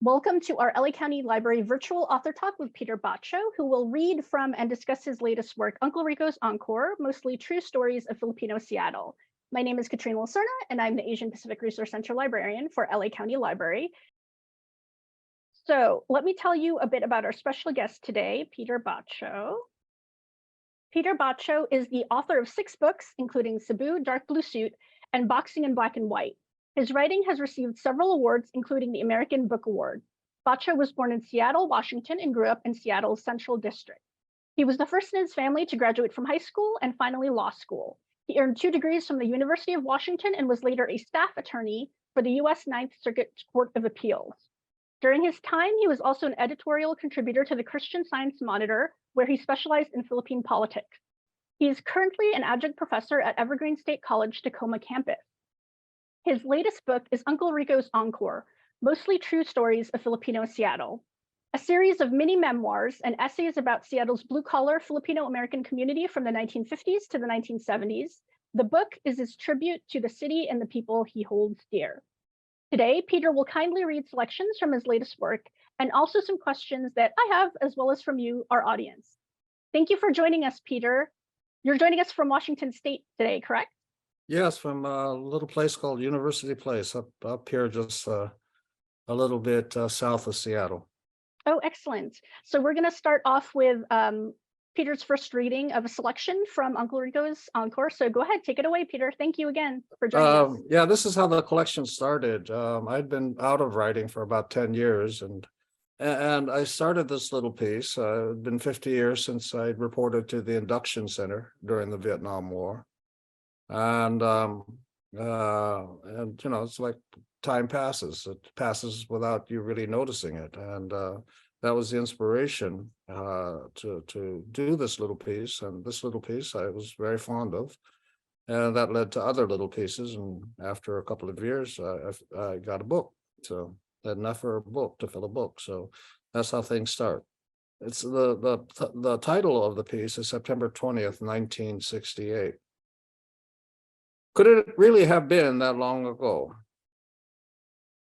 Welcome to our LA County Library virtual author talk with Peter Bacho, who will read from and discuss his latest work, Uncle Rico's Encore, Mostly True Stories of Filipino Seattle. My name is Katrina Lacerna, and I'm the Asian Pacific Resource Center librarian for LA County Library. So let me tell you a bit about our special guest today, Peter Bacho. Peter Bacho is the author of 6 books, including Cebu, Dark Blue Suit, and Boxing in Black and White. His writing has received several awards, including the American Book Award. Bacho was born in Seattle, Washington, and grew up in Seattle's Central District. He was the first in his family to graduate from high school and finally law school. He earned 2 degrees from the University of Washington and was later a staff attorney for the U.S. Ninth Circuit Court of Appeals. During his time, he was also an editorial contributor to the Christian Science Monitor, where he specialized in Philippine politics. He is currently an adjunct professor at Evergreen State College, Tacoma campus. His latest book is Uncle Rico's Encore, Mostly True Stories of Filipino Seattle, a series of mini-memoirs and essays about Seattle's blue-collar Filipino-American community from the 1950s to the 1970s. The book is his tribute to the city and the people he holds dear. Today, Peter will kindly read selections from his latest work and also some questions that I have, as well as from you, our audience. Thank you for joining us, Peter. You're joining us from Washington State today, correct? Yes, from a little place called University Place up here, just a little bit south of Seattle. Oh, excellent. So we're going to start off with Peter's first reading of a selection from Uncle Rico's Encore. So go ahead, take it away, Peter. Thank you again for joining us. Yeah, this is how the collection started. I'd been out of writing for about 10 years, and I started this little piece. It'd been 50 years since I'd reported to the induction center during the Vietnam War. And you know, it's like time passes. It passes without you really noticing it. And that was the inspiration to do this little piece. And this little piece I was very fond of. And that led to other little pieces. And after a couple of years, I got a book. So I had enough for a book to fill a book. So that's how things start. It's the title of the piece is September 20th, 1968. Could it really have been that long ago?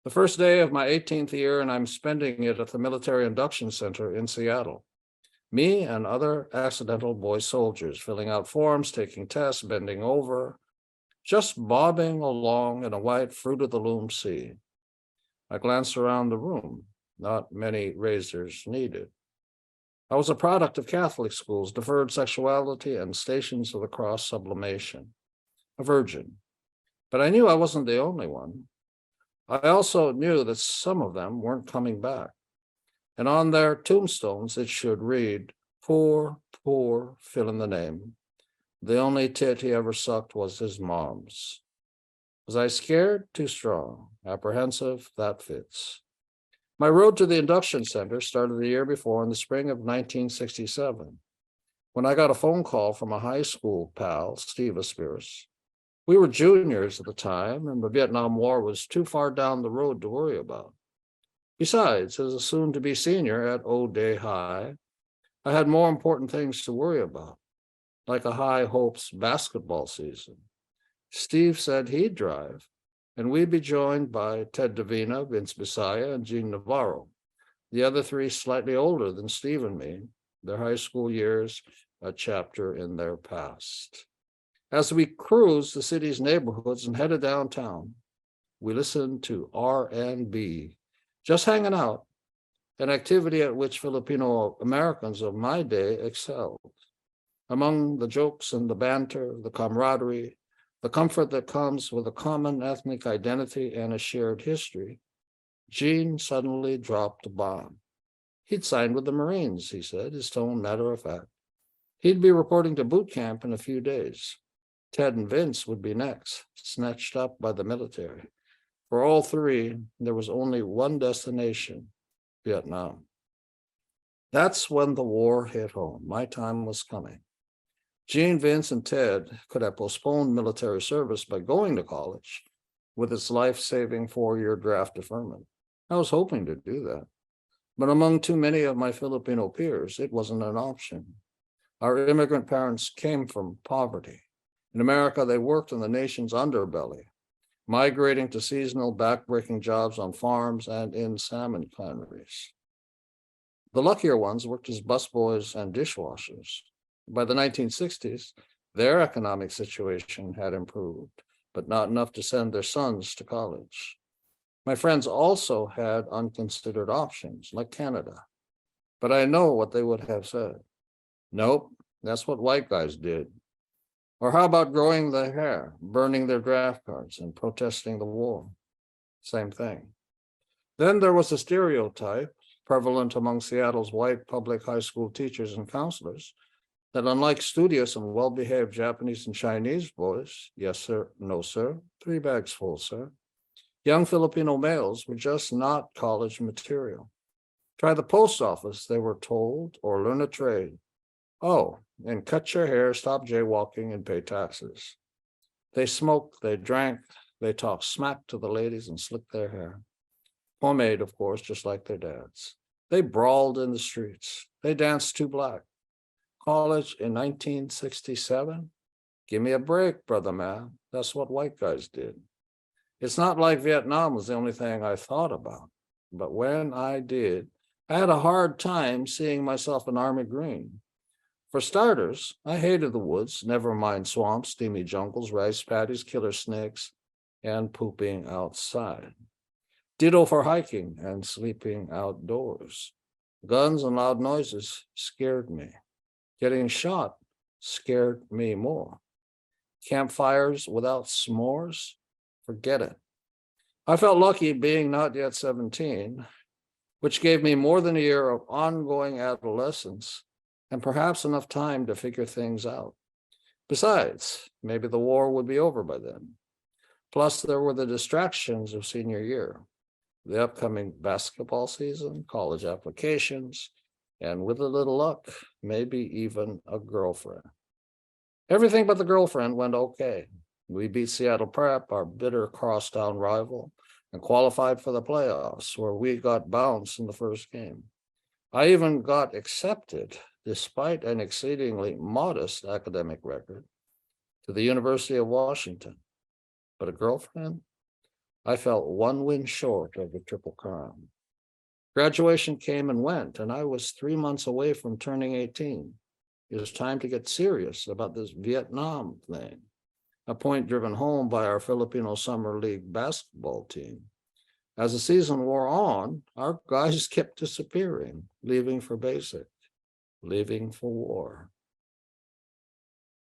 The first day of my 18th year, and I'm spending it at the Military Induction Center in Seattle. Me and other accidental boy soldiers filling out forms, taking tests, bending over, just bobbing along in a white fruit-of-the-loom sea. I glanced around the room. Not many razors needed. I was a product of Catholic schools, deferred sexuality, and stations of the cross sublimation. A virgin, but I knew I wasn't the only one. I also knew that some of them weren't coming back, and on their tombstones it should read, "Poor, poor, fill in the name. The only tit he ever sucked was his mom's." Was I scared? Too strong. Apprehensive? That fits. My road to the induction center started the year before in the spring of 1967, when I got a phone call from a high school pal, Steve Aspiris. We were juniors at the time, and the Vietnam War was too far down the road to worry about. Besides, as a soon-to-be senior at O'Day High, I had more important things to worry about, like a High Hopes basketball season. Steve said he'd drive, and we'd be joined by Ted Davina, Vince Bisaya, and Gene Navarro, the other 3 slightly older than Steve and me, their high school years a chapter in their past. As we cruised the city's neighborhoods and headed downtown, we listened to R&B, just hanging out, an activity at which Filipino-Americans of my day excelled. Among the jokes and the banter, the camaraderie, the comfort that comes with a common ethnic identity and a shared history, Gene suddenly dropped a bomb. He'd signed with the Marines, he said, his tone matter of fact. He'd be reporting to boot camp in a few days. Ted and Vince would be next, snatched up by the military. For all 3, there was only one destination, Vietnam. That's when the war hit home. My time was coming. Gene, Vince, and Ted could have postponed military service by going to college with its life-saving 4-year draft deferment. I was hoping to do that. But among too many of my Filipino peers, it wasn't an option. Our immigrant parents came from poverty. In America, they worked in the nation's underbelly. migrating to seasonal backbreaking jobs on farms and in salmon canneries. The luckier ones worked as busboys and dishwashers. By the 1960s, their economic situation had improved, but not enough to send their sons to college. My friends also had unconsidered options, like Canada. But I know what they would have said. Nope, that's what white guys did. Or how about growing their hair, burning their draft cards, and protesting the war? Same thing. Then there was a stereotype prevalent among Seattle's white public high school teachers and counselors that unlike studious and well-behaved Japanese and Chinese boys, yes, sir, no, sir, 3 bags full, sir, young Filipino males were just not college material. Try the post office, they were told, or learn a trade. Oh, and cut your hair, stop jaywalking, and pay taxes. They smoked, they drank, they talked smack to the ladies and slicked their hair. Pomade, of course, just like their dads. They brawled in the streets. They danced to black. College in 1967? Give me a break, brother man. That's what white guys did. It's not like Vietnam was the only thing I thought about. But when I did, I had a hard time seeing myself an Army Green. For starters, I hated the woods, never mind swamps, steamy jungles, rice paddies, killer snakes, and pooping outside. Ditto for hiking and sleeping outdoors. Guns and loud noises scared me. Getting shot scared me more. Campfires without s'mores? Forget it. I felt lucky being not yet 17, which gave me more than a year of ongoing adolescence and perhaps enough time to figure things out. Besides, maybe the war would be over by then. Plus, there were the distractions of senior year, the upcoming basketball season, college applications, and with a little luck, maybe even a girlfriend. Everything but the girlfriend went okay. We beat Seattle Prep, our bitter crosstown rival, and qualified for the playoffs, where we got bounced in the first game. I even got accepted, despite an exceedingly modest academic record, to the University of Washington. But a girlfriend? I felt one win short of the Triple Crown. Graduation came and went, and I was 3 months away from turning 18. It was time to get serious about this Vietnam thing, a point driven home by our Filipino Summer League basketball team. As the season wore on, our guys kept disappearing, leaving for basic, leaving for war.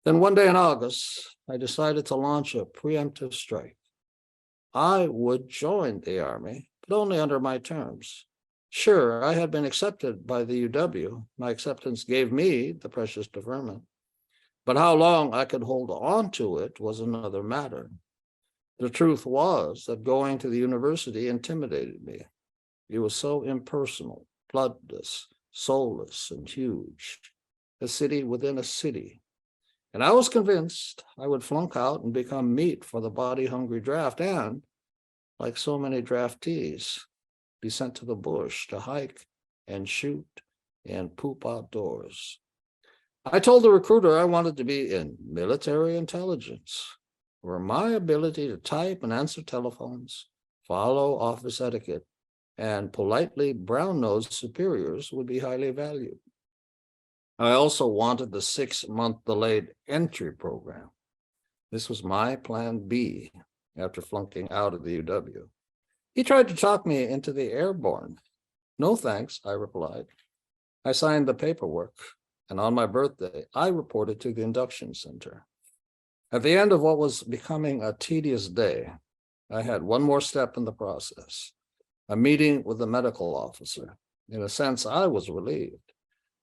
Then one day in August, I decided to launch a preemptive strike. I would join the Army, but only under my terms. Sure, I had been accepted by the UW. My acceptance gave me the precious deferment. But how long I could hold on to it was another matter. The truth was that going to the university intimidated me. It was so impersonal, bloodless, soulless, and huge. A city within a city. And I was convinced I would flunk out and become meat for the body-hungry draft and, like so many draftees, be sent to the bush to hike and shoot and poop outdoors. I told the recruiter I wanted to be in military intelligence, where my ability to type and answer telephones, follow office etiquette, and politely brown-nosed superiors would be highly valued. I also wanted the 6-month delayed entry program. This was my plan B after flunking out of the UW. He tried to talk me into the airborne. No thanks, I replied. I signed the paperwork, and on my birthday, I reported to the induction center. At the end of what was becoming a tedious day, I had one more step in the process, a meeting with the medical officer. In a sense, I was relieved.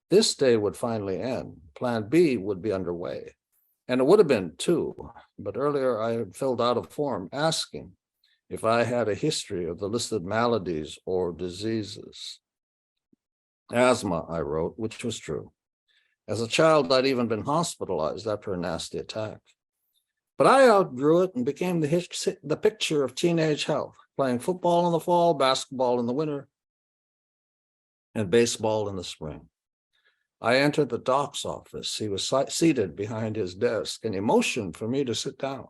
This day would finally end. Plan B would be underway. And it would have been too, but earlier I had filled out a form asking if I had a history of the listed maladies or diseases. Asthma, I wrote, which was true. As a child, I'd even been hospitalized after a nasty attack. But I outgrew it and became the picture of teenage health, playing football in the fall, basketball in the winter, and baseball in the spring. I entered the doc's office. He was seated behind his desk, and he motioned for me to sit down.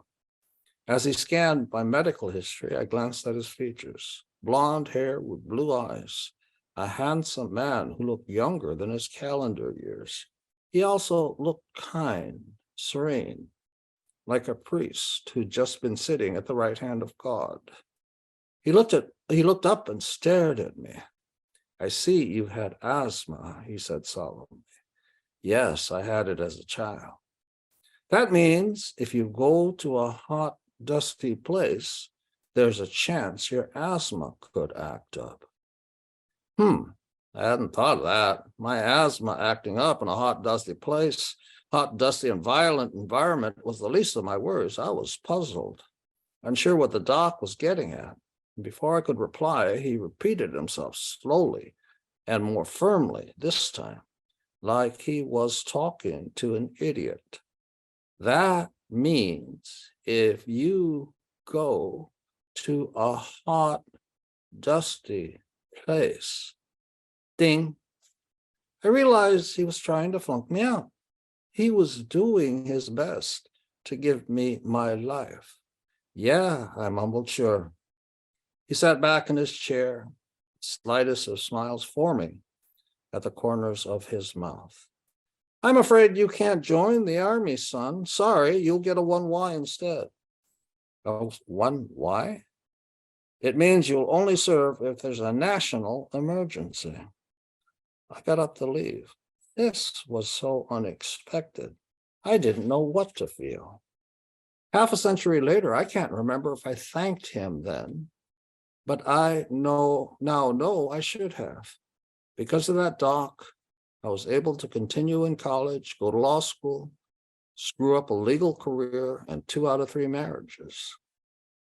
As he scanned my medical history, I glanced at his features. Blonde hair with blue eyes, a handsome man who looked younger than his calendar years. He also looked kind, serene, like a priest who'd just been sitting at the right hand of God. He looked up and stared at me. I see you've had asthma, he said solemnly. Yes, I had it as a child. That means if you go to a hot, dusty place, there's a chance your asthma could act up. I hadn't thought of that. My asthma acting up in a hot, dusty place, hot, dusty, and violent environment was the least of my worries. I was puzzled, unsure what the doc was getting at. And before I could reply, he repeated himself slowly and more firmly this time, like he was talking to an idiot. That means if you go to a hot, dusty place, ding, I realized he was trying to flunk me out. He was doing his best to give me my life. Yeah, I mumbled, sure. He sat back in his chair, slightest of smiles forming at the corners of his mouth. I'm afraid you can't join the army, son. Sorry, you'll get a 1Y instead. Oh, 1Y? It means you'll only serve if there's a national emergency. I got up to leave. This was so unexpected. I didn't know what to feel. Half a century later, I can't remember if I thanked him then, but I now know I should have. Because of that doc, I was able to continue in college, go to law school, screw up a legal career, and 2 out of 3 marriages.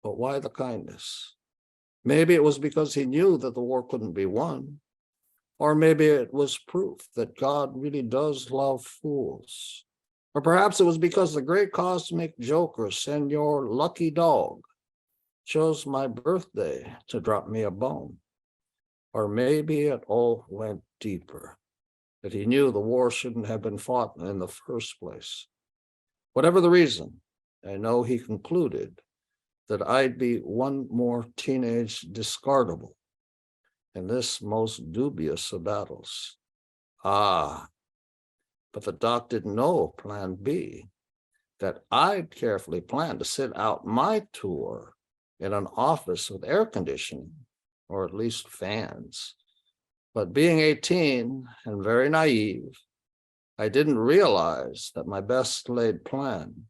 But why the kindness? Maybe it was because he knew that the war couldn't be won. Or maybe it was proof that God really does love fools. Or perhaps it was because the great cosmic joker, Senor Lucky Dog, chose my birthday to drop me a bone. Or maybe it all went deeper, that he knew the war shouldn't have been fought in the first place. Whatever the reason, I know he concluded that I'd be one more teenage discardable in this most dubious of battles. But the doc didn't know plan B, that I'd carefully planned to sit out my tour in an office with air conditioning, or at least fans. But being 18 and very naive, I didn't realize that my best laid plan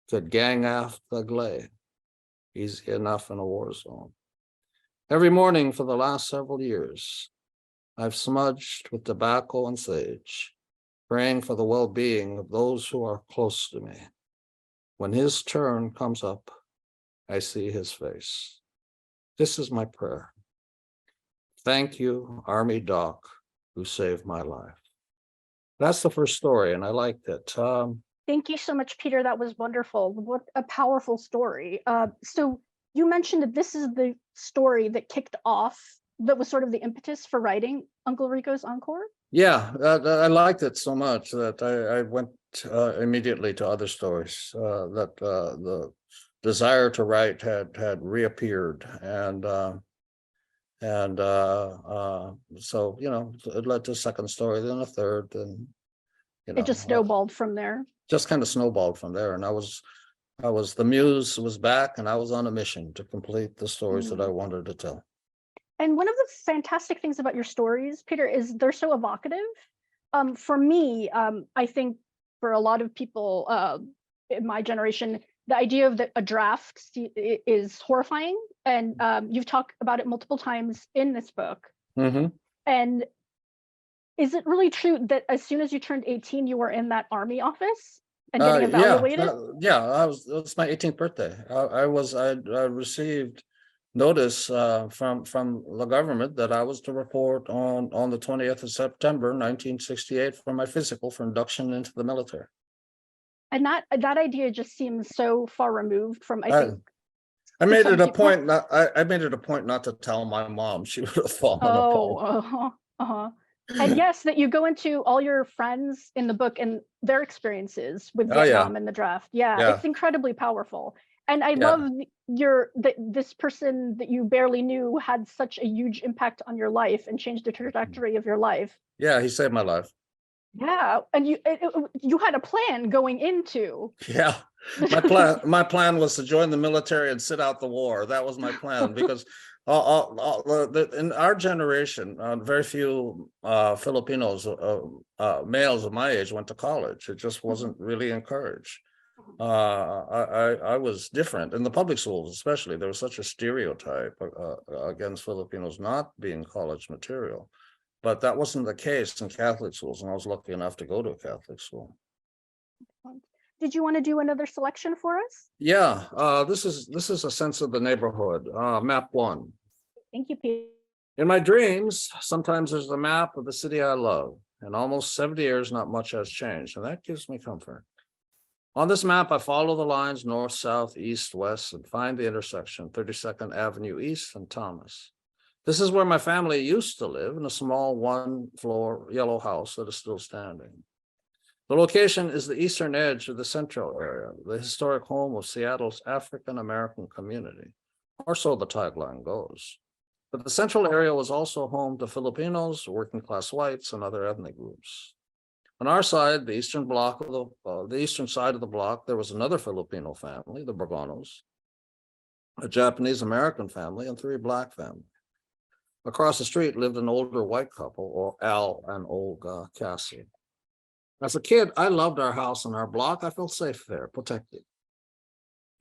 could gang aft the glade, easy enough in a war zone. Every morning for the last several years, I've smudged with tobacco and sage, praying for the well-being of those who are close to me. When his turn comes up, I see his face. This is my prayer. Thank you, Army Doc, who saved my life. That's the first story, and I liked it. Thank you so much, Peter. That was wonderful. What a powerful story. So you mentioned that this is the story that kicked off, that was sort of the impetus for writing Uncle Rico's Encore? Yeah, I liked it so much that I went immediately to other stories. That the desire to write had reappeared, and so it led to a second story, then a third, and It just snowballed from there. Just kind of snowballed from there, and the muse was back, and I was on a mission to complete the stories that I wanted to tell. And one of the fantastic things about your stories, Peter, is they're so evocative. For me, I think for a lot of people in my generation, the idea of a draft is horrifying. And you've talked about it multiple times in this book. Mm-hmm. And is it really true that as soon as you turned 18, you were in that army office and getting evaluated? Yeah, it was my 18th birthday. I received notice from the government that I was to report on the 20th of September, 1968 for my physical for induction into the military. And that idea just seems so far removed from, I think. I made it a point not to tell my mom. She would have fallen apart. And yes, that you go into all your friends in the book and their experiences with Vietnam and the draft. Yeah, it's incredibly powerful. And I Yeah. love that this person that you barely knew had such a huge impact on your life and changed the trajectory of your life. Yeah, he saved my life. Yeah, and you had a plan going into. Yeah. My plan was to join the military and sit out the war. That was my plan because in our generation, very few Filipinos, males of my age went to college. It just wasn't really encouraged. I was different in the public schools, especially. There was such a stereotype against Filipinos not being college material, but that wasn't the case in Catholic schools, and I was lucky enough to go to a Catholic school. Did you want to do another selection for us? Yeah, this is a sense of the neighborhood. Map 1. Thank you, Peter. In my dreams, sometimes there's the map of the city I love. In almost 70 years, not much has changed, and that gives me comfort. On this map, I follow the lines north, south, east, west, and find the intersection, 32nd Avenue East and Thomas. This is where my family used to live, in a small one-floor yellow house that is still standing. The location is the eastern edge of the central area, the historic home of Seattle's African-American community, or so the tagline goes. But the central area was also home to Filipinos, working-class whites, and other ethnic groups. On our side, the eastern side of the block, there was another Filipino family, the Borgonos, a Japanese-American family, and 3 Black families. Across the street lived an older white couple, or Al and Olga Cassie. As a kid, I loved our house and our block. I felt safe there, protected.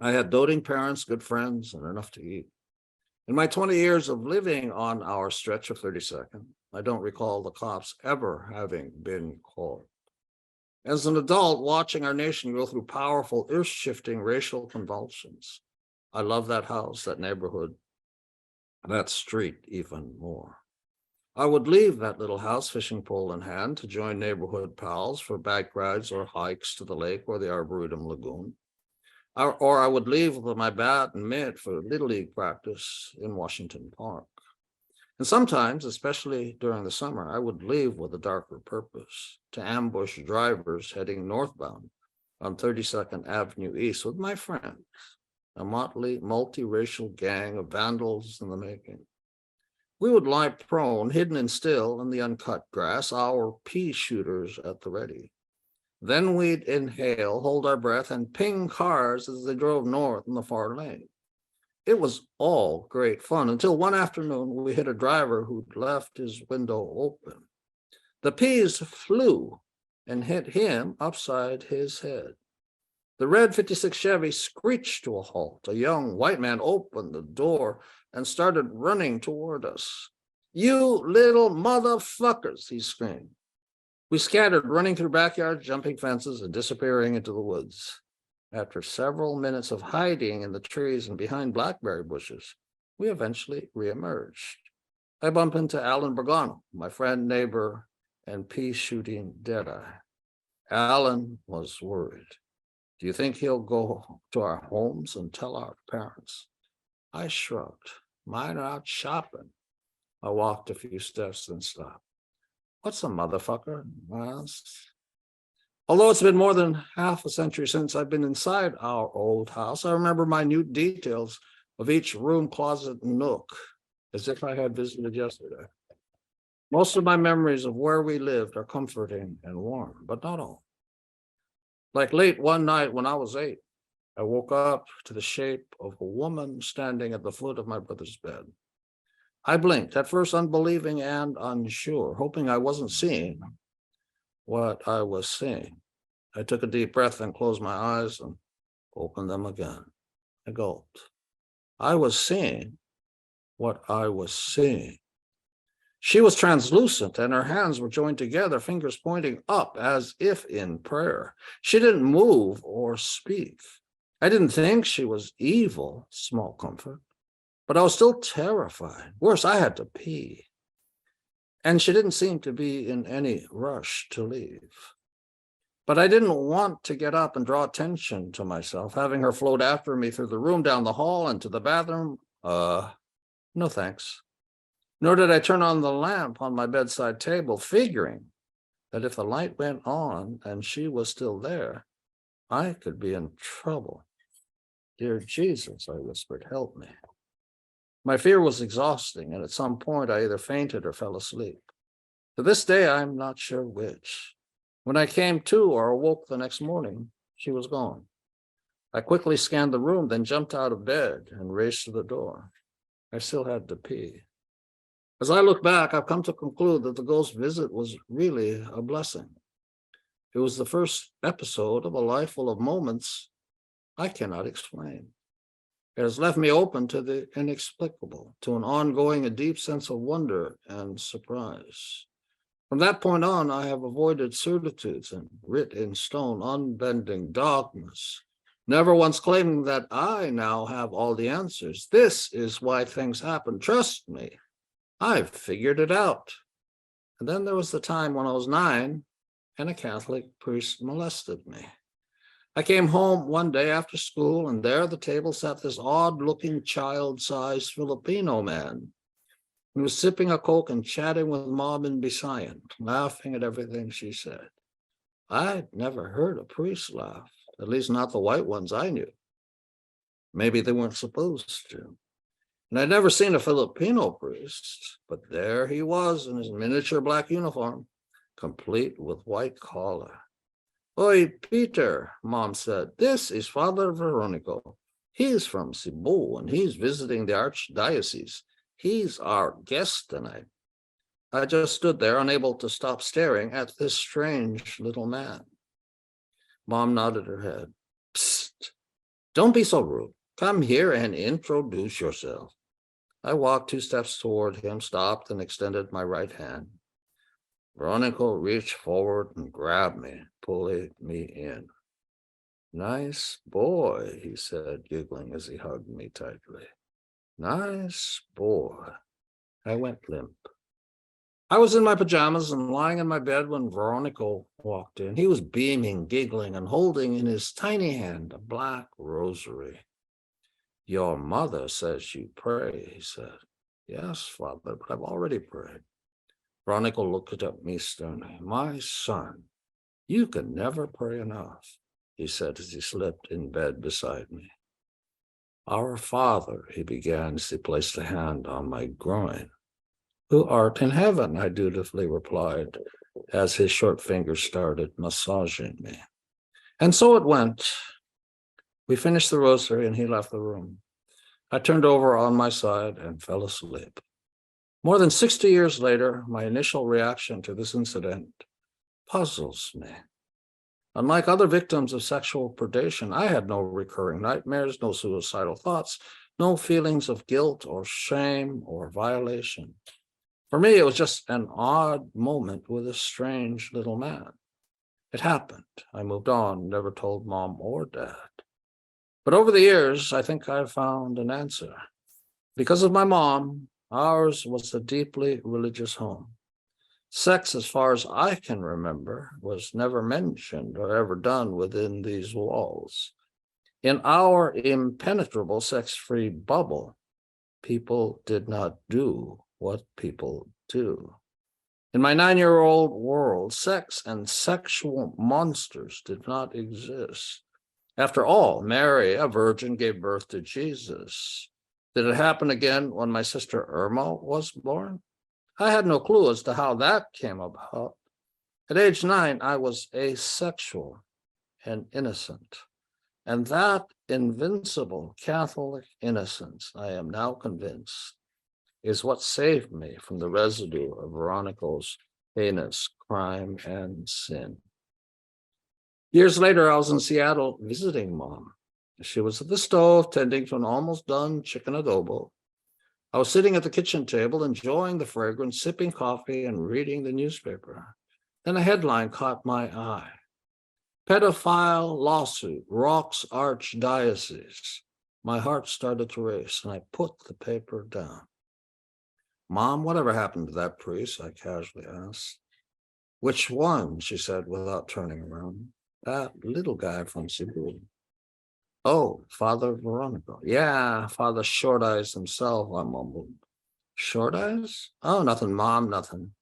I had doting parents, good friends, and enough to eat. In my 20 years of living on our stretch of 32nd, I don't recall the cops ever having been called. As an adult, watching our nation go through powerful, earth-shifting racial convulsions, I love that house, that neighborhood, that street even more. I would leave that little house, fishing pole in hand, to join neighborhood pals for bike rides or hikes to the lake or the Arboretum Lagoon. Or I would leave with my bat and mitt for Little League practice in Washington Park. And sometimes, especially during the summer, I would leave with a darker purpose, to ambush drivers heading northbound on 32nd Avenue East with my friends, a motley, multiracial gang of vandals in the making. We would lie prone, hidden and still in the uncut grass, our pea shooters at the ready. Then we'd inhale, hold our breath, and ping cars as they drove north in the far lane. It was all great fun until one afternoon we hit a driver who'd left his window open. The peas flew and hit him upside his head. The red 56 Chevy screeched to a halt. A young white man opened the door and started running toward us. "You little motherfuckers," he screamed. We scattered, running through backyards, jumping fences, and disappearing into the woods. After several minutes of hiding in the trees and behind blackberry bushes, we eventually reemerged. I bumped into Alan Borgano, my friend, neighbor, and pea-shooting deadeye. Alan was worried. "Do you think he'll go to our homes and tell our parents?" I shrugged. "Mine are out shopping." I walked a few steps and stopped. "What's a motherfucker?" I asked. Although it's been more than half a century since I've been inside our old house, I remember minute details of each room, closet, and nook, as if I had visited yesterday. Most of my memories of where we lived are comforting and warm, but not all. Like late one night when I was 8, I woke up to the shape of a woman standing at the foot of my brother's bed. I blinked, at first unbelieving and unsure, hoping I wasn't seeing what I was seeing. I took a deep breath and closed my eyes and opened them again. I gulped. I was seeing what I was seeing. She was translucent and her hands were joined together, fingers pointing up as if in prayer. She didn't move or speak. I didn't think she was evil, small comfort, but I was still terrified. Worse, I had to pee. And she didn't seem to be in any rush to leave. But I didn't want to get up and draw attention to myself, having her float after me through the room, down the hall, and to the bathroom. No thanks. Nor did I turn on the lamp on my bedside table, figuring that if the light went on and she was still there, I could be in trouble. Dear Jesus, I whispered, help me. My fear was exhausting, and at some point I either fainted or fell asleep. To this day, I'm not sure which. When I came to or awoke the next morning, she was gone. I quickly scanned the room, then jumped out of bed and raced to the door. I still had to pee. As I look back, I've come to conclude that the ghost visit was really a blessing. It was the first episode of a life full of moments I cannot explain. It has left me open to the inexplicable, to an ongoing and deep sense of wonder and surprise. From that point on, I have avoided certitudes and writ in stone, unbending dogmas, never once claiming that I now have all the answers. This is why things happen. Trust me, I've figured it out. And then there was the time when I was 9 and a Catholic priest molested me. I came home one day after school, and there at the table sat this odd-looking child-sized Filipino man. He was sipping a Coke and chatting with Mom in Bisayan, laughing at everything she said. I'd never heard a priest laugh, at least not the white ones I knew. Maybe they weren't supposed to. And I'd never seen a Filipino priest, but there he was in his miniature black uniform, complete with white collar. Oi, Peter, Mom said, this is Father Veronico. He's from Cebu and he's visiting the archdiocese. He's our guest tonight. I just stood there, unable to stop staring at this strange little man. Mom nodded her head. Psst, don't be so rude. Come here and introduce yourself. I walked 2 steps toward him, stopped, and extended my right hand. Veronica reached forward and grabbed me, pulling me in. Nice boy, he said, giggling as he hugged me tightly. Nice boy. I went limp. I was in my pajamas and lying in my bed when Veronica walked in. He was beaming, giggling, and holding in his tiny hand a black rosary. Your mother says you pray, he said. Yes, Father, but I've already prayed. Veronica looked at me sternly. My son, you can never pray enough, he said as he slipped in bed beside me. Our Father, he began as he placed a hand on my groin. Who art in heaven, I dutifully replied, as his short fingers started massaging me. And so it went. We finished the rosary and he left the room. I turned over on my side and fell asleep. More than 60 years later, my initial reaction to this incident puzzles me. Unlike other victims of sexual predation, I had no recurring nightmares, no suicidal thoughts, no feelings of guilt or shame or violation. For me, it was just an odd moment with a strange little man. It happened. I moved on, never told Mom or Dad. But over the years, I think I found an answer. Because of my mom, ours was a deeply religious home. Sex, as far as I can remember, was never mentioned or ever done within these walls. In our impenetrable sex-free bubble, people did not do what people do. In my 9-year-old world, sex and sexual monsters did not exist. After all, Mary, a virgin, gave birth to Jesus. Did it happen again when my sister Irma was born? I had no clue as to how that came about. At age 9, I was asexual and innocent. And that invincible Catholic innocence, I am now convinced, is what saved me from the residue of Veronica's heinous crime and sin. Years later, I was in Seattle visiting Mom. She was at the stove tending to an almost done chicken adobo. I was sitting at the kitchen table, enjoying the fragrance, sipping coffee, and reading the newspaper. Then a headline caught my eye. Pedophile lawsuit rocks archdiocese. My heart started to race, and I put the paper down. Mom, whatever happened to that priest? I casually asked. Which one? She said without turning around. That little guy from Cebu. Oh, Father Veronica. Yeah, Father Short Eyes himself, I mumbled. Short Eyes? Oh, nothing, Mom, nothing.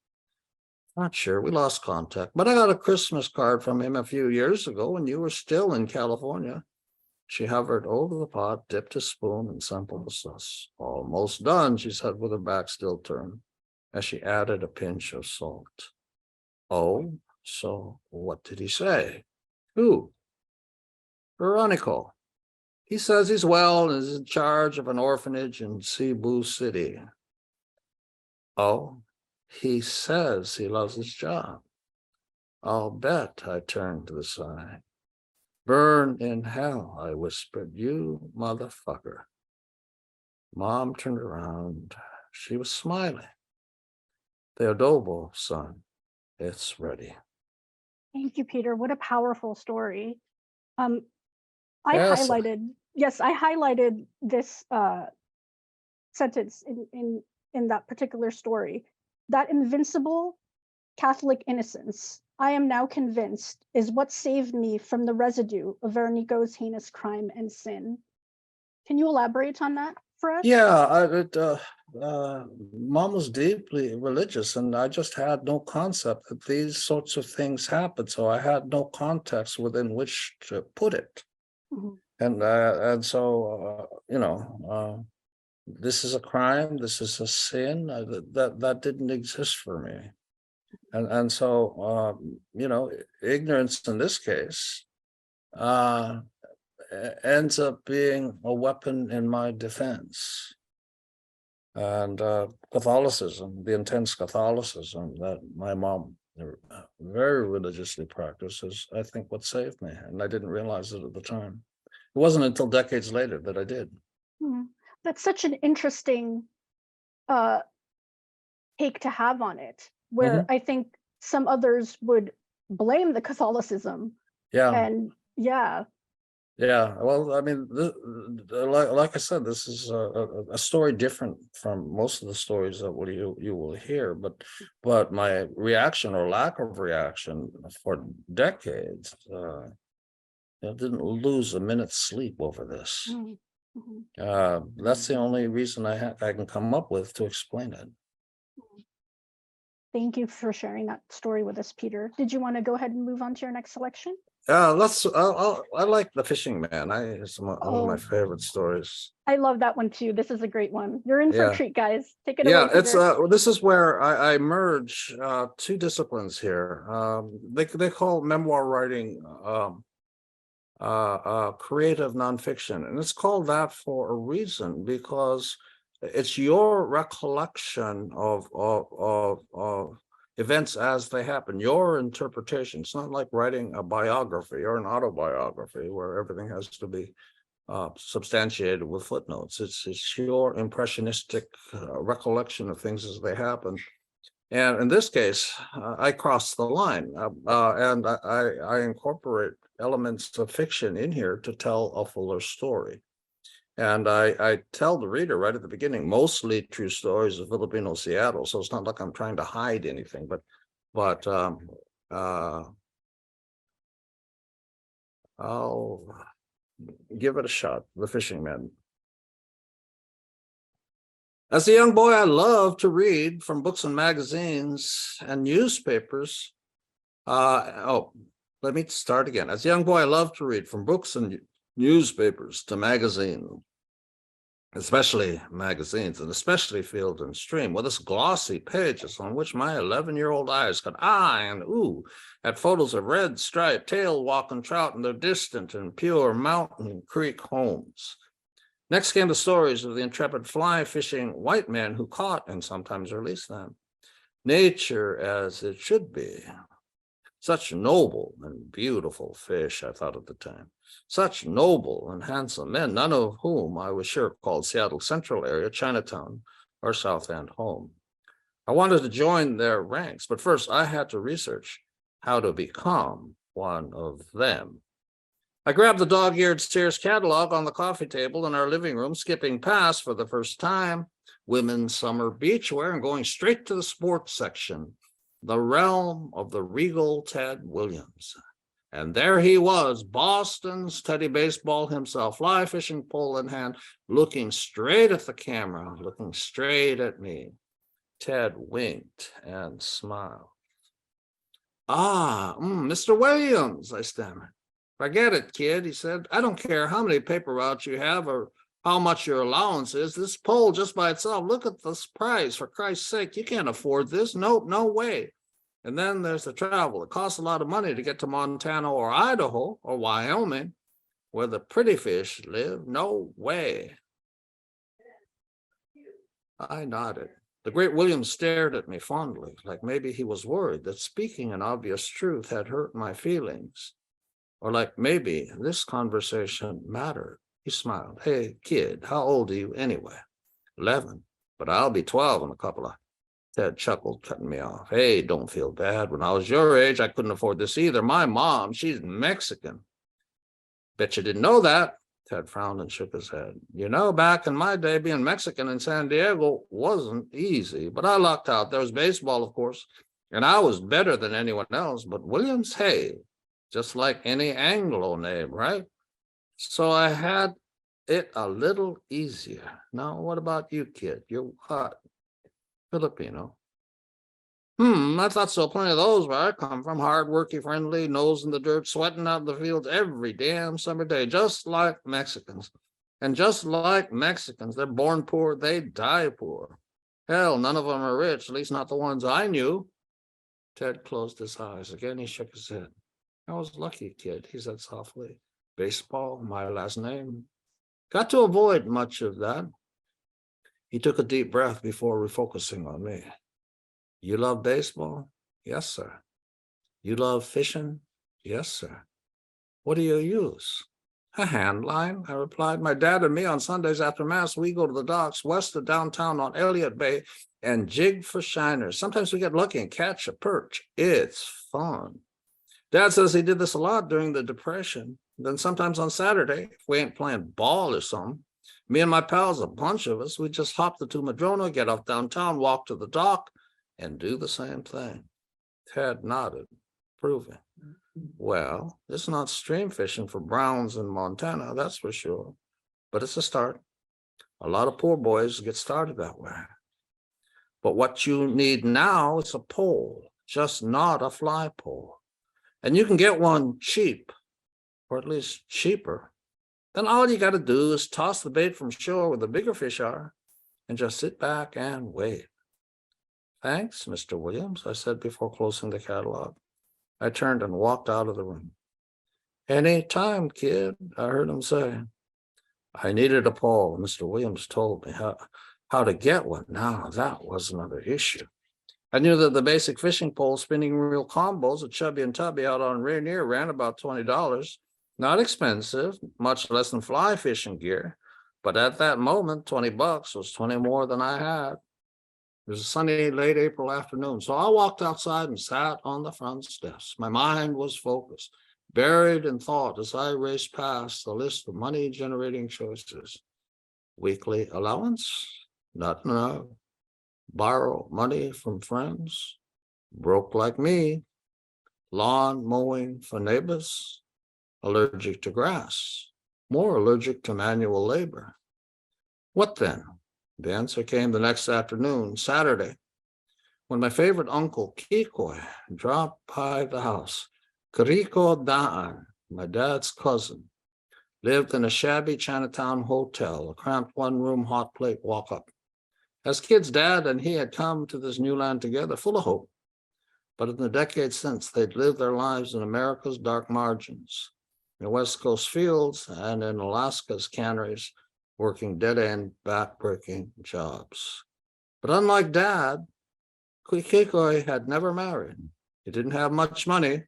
Not sure, we lost contact, but I got a Christmas card from him a few years ago when you were still in California. She hovered over the pot, dipped a spoon, and sampled the sauce. Almost done, she said with her back still turned, as she added a pinch of salt. Oh, so what did he say? Who? Veronico. He says he's well and is in charge of an orphanage in Cebu City. Oh, he says he loves his job. I'll bet, I turned to the side. Burn in hell, I whispered, you motherfucker. Mom turned around. She was smiling. The adobo, son, it's ready. Thank you, Peter. What a powerful story. I Yes. highlighted this sentence in that particular story. That invincible Catholic innocence, I am now convinced, is what saved me from the residue of Veronico's heinous crime and sin. Can you elaborate on that for us? Yeah, Mom was deeply religious, and I just had no concept that these sorts of things happen. So I had no context within which to put it. Mhm. And so, this is a crime, this is a sin, that didn't exist for me. And so, ignorance in this case ends up being a weapon in my defense. And Catholicism, the intense Catholicism that my mom very religiously practiced, is, I think, what saved me. And I didn't realize it at the time. It wasn't until decades later that I did. That's such an interesting take to have on it, where I think some others would blame the Catholicism. Yeah. And yeah. Yeah, well, I mean, like I said, this is a story different from most of the stories that you will hear, but my reaction or lack of reaction for decades, didn't lose a minute's sleep over this. That's the only reason I can come up with to explain it. Thank you for sharing that story with us, Peter. Did you want to go ahead and move on to your next selection? I like The Fishing Man. It's one of my favorite stories. I love that one too. This is a great one. You're in for a treat, guys. Take it away. Yeah, it's this is where I merge two disciplines here. They call memoir writing creative nonfiction, and it's called that for a reason, because it's your recollection of events as they happen, your interpretation. It's not like writing a biography or an autobiography where everything has to be substantiated with footnotes. It's your impressionistic recollection of things as they happen. And in this case, I crossed the line, and I incorporate elements of fiction in here to tell a fuller story. And I tell the reader right at the beginning, mostly true stories of Filipino Seattle. So it's not like I'm trying to hide anything, but I'll give it a shot. The Fishing Man. As a young boy, I loved to read from books and magazines and newspapers. Let me start again. As a young boy, I loved to read from books and newspapers to magazines, especially magazines, and especially Field and Stream, with its glossy pages on which my 11-year-old eyes could eye and ooh at photos of red striped tail walking trout in their distant and pure mountain creek homes. Next came the stories of the intrepid fly fishing white man who caught and sometimes released them. Nature as it should be. Such noble and beautiful fish, I thought at the time. Such noble and handsome men, none of whom I was sure called Seattle Central area, Chinatown, or South End home. I wanted to join their ranks, but first I had to research how to become one of them. I grabbed the dog-eared Sears catalog on the coffee table in our living room, skipping past for the first time women's summer beachwear and going straight to the sports section, the realm of the regal Ted Williams. And there he was, Boston's Teddy Baseball himself, fly fishing pole in hand, looking straight at the camera, looking straight at me. Ted winked and smiled. Mr. Williams, I stammered. Forget it, kid, he said. I don't care how many paper routes you have or how much your allowance is. This pole just by itself, look at this price, for Christ's sake. You can't afford this. Nope, no way. And then there's the travel. It costs a lot of money to get to Montana or Idaho or Wyoming, where the pretty fish live. No way. I nodded. The great William stared at me fondly, like maybe he was worried that speaking an obvious truth had hurt my feelings, or like maybe this conversation mattered. He smiled. Hey, kid, how old are you anyway? 11, but I'll be 12 in a couple of... Ted chuckled, cutting me off. Hey, don't feel bad. When I was your age, I couldn't afford this either. My mom, she's Mexican. Bet you didn't know that. Ted frowned and shook his head. You know, back in my day, being Mexican in San Diego wasn't easy, but I lucked out. There was baseball, of course, and I was better than anyone else. But Williams, hey, just like any Anglo name, right? So I had it a little easier. Now, what about you, kid? You're what? Filipino. I thought so. Plenty of those where I come from. Hard-working, friendly, nose in the dirt, sweating out in the fields every damn summer day, just like Mexicans. And just like Mexicans, they're born poor, they die poor. Hell, none of them are rich, at least not the ones I knew. Ted closed his eyes. Again, he shook his head. I was lucky, kid, he said softly. Baseball, my last name. Got to avoid much of that. He took a deep breath before refocusing on me. You love baseball? Yes, sir. You love fishing? Yes, sir. What do you use? A hand line, I replied. My dad and me on Sundays after Mass, we go to the docks west of downtown on Elliott Bay and jig for shiners. Sometimes we get lucky and catch a perch. It's fun. Dad says he did this a lot during the Depression. Then sometimes on Saturday, if we ain't playing ball or something, me and my pals, a bunch of us, we just hop the two Madrona, get off downtown, walk to the dock, and do the same thing. Ted nodded, proving. Well, it's not stream fishing for browns in Montana, that's for sure. But it's a start. A lot of poor boys get started that way. But what you need now is a pole, just not a fly pole. And you can get one cheap, or at least cheaper. Then all you got to do is toss the bait from shore where the bigger fish are and just sit back and wait. Thanks, Mr. Williams, I said before closing the catalog. I turned and walked out of the room. Any time, kid, I heard him say. I needed a pole. Mr. Williams told me how to get one. Now, that was another issue. I knew that the basic fishing pole spinning reel combos at Chubby and Tubby out on Rainier ran about $20. Not expensive, much less than fly fishing gear. But at that moment, $20 was 20 more than I had. It was a sunny late April afternoon, so I walked outside and sat on the front steps. My mind was focused, buried in thought as I raced past the list of money-generating choices. Weekly allowance? Not enough. Borrow money from friends? Broke like me. Lawn mowing for neighbors? Allergic to grass. More allergic to manual labor. What then? The answer came the next afternoon, Saturday, when my favorite uncle, Kiko, dropped by the house. Rico, my dad's cousin, lived in a shabby Chinatown hotel, a cramped one-room hot plate walk-up. As kids, Dad and he had come to this new land together, full of hope. But in the decades since, they'd lived their lives in America's dark margins, in West Coast fields and in Alaska's canneries, working dead-end, back-breaking jobs. But unlike Dad, Kiko had never married. He didn't have much money.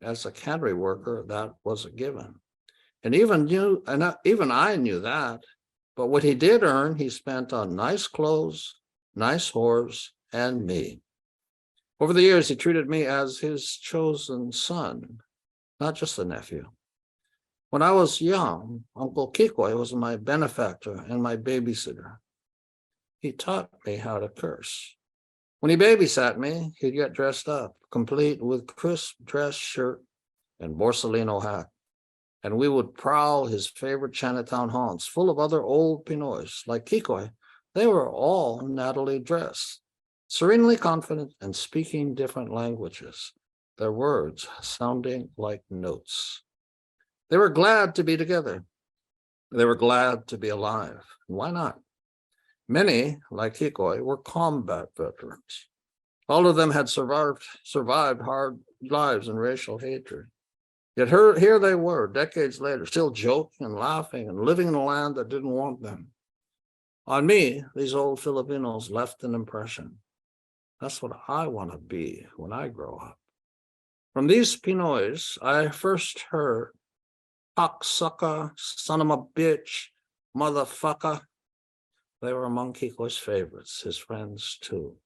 As a cannery worker, that was a given. And even I knew that. But what he did earn, he spent on nice clothes, nice whores, and me. Over the years, he treated me as his chosen son, not just a nephew. When I was young, Uncle Kiko was my benefactor and my babysitter. He taught me how to curse. When he babysat me, he'd get dressed up, complete with crisp dress shirt and Borsalino hat. And we would prowl his favorite Chinatown haunts, full of other old Pinoys. Like Kiko, they were all nattily dressed, serenely confident and speaking different languages, their words sounding like notes. They were glad to be together. They were glad to be alive. Why not? Many, like Hikoi, were combat veterans. All of them had survived hard lives and racial hatred. Yet here they were, decades later, still joking and laughing and living in a land that didn't want them. On me, these old Filipinos left an impression. That's what I want to be when I grow up. From these Pinoys, I first heard cocksucker, son of a bitch, motherfucker. They were among Kiko's favorites, his friends too,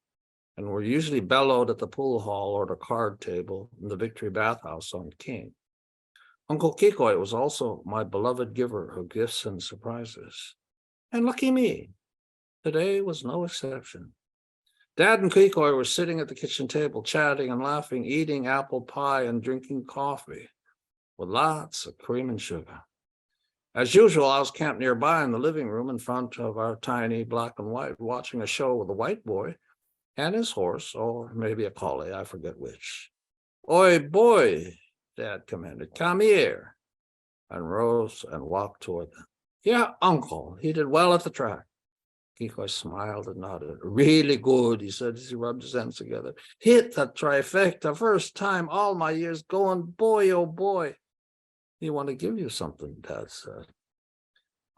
and were usually bellowed at the pool hall or the card table in the Victory Bathhouse on King. Uncle Kiko was also my beloved giver of gifts and surprises. And lucky me, today was no exception. Dad and Kiko were sitting at the kitchen table, chatting and laughing, eating apple pie and drinking coffee with lots of cream and sugar. As usual, I was camped nearby in the living room in front of our tiny black and white, watching a show with a white boy and his horse, or maybe a collie, I forget which. Oi, boy, Dad commanded, come here, and rose and walked toward them. Yeah, Uncle, he did well at the track. Kiko smiled and nodded. Really good, he said as he rubbed his hands together. Hit the trifecta, first time all my years going, boy, oh boy. He want to give you something, Dad said.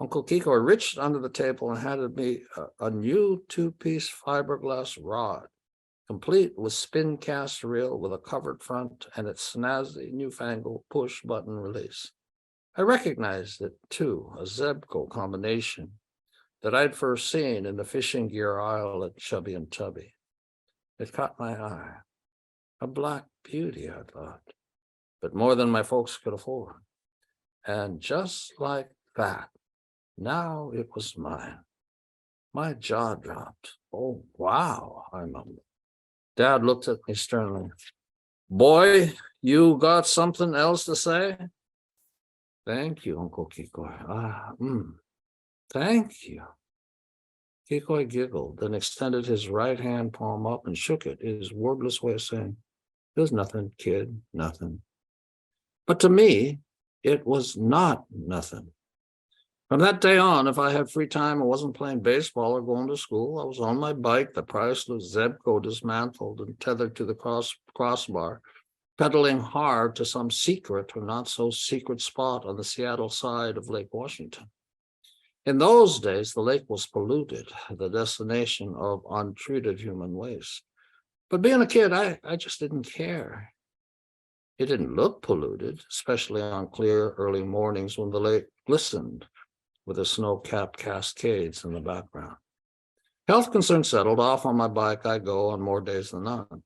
Uncle Kiko reached under the table and handed me a new two-piece fiberglass rod, complete with spin cast reel with a covered front and its snazzy newfangled push-button release. I recognized it, too, a Zebco combination that I'd first seen in the fishing gear aisle at Chubby and Tubby. It caught my eye. A black beauty, I thought, but more than my folks could afford. And just like that, now it was mine. My jaw dropped. Oh, wow, I mumbled. Dad looked at me sternly. Boy, you got something else to say? Thank you, Uncle Kiko. Thank you. Kiko giggled, then extended his right hand palm up and shook it, his wordless way of saying, there's nothing, kid, nothing. But to me, it was not nothing. From that day on, if I had free time and wasn't playing baseball or going to school, I was on my bike, the priceless Zebco dismantled and tethered to the crossbar, pedaling hard to some secret or not so secret spot on the Seattle side of Lake Washington. In those days, the lake was polluted, the destination of untreated human waste. But being a kid, I just didn't care. It didn't look polluted, especially on clear early mornings when the lake glistened with the snow-capped cascades in the background. Health concerns settled. Off on my bike I go on more days than none.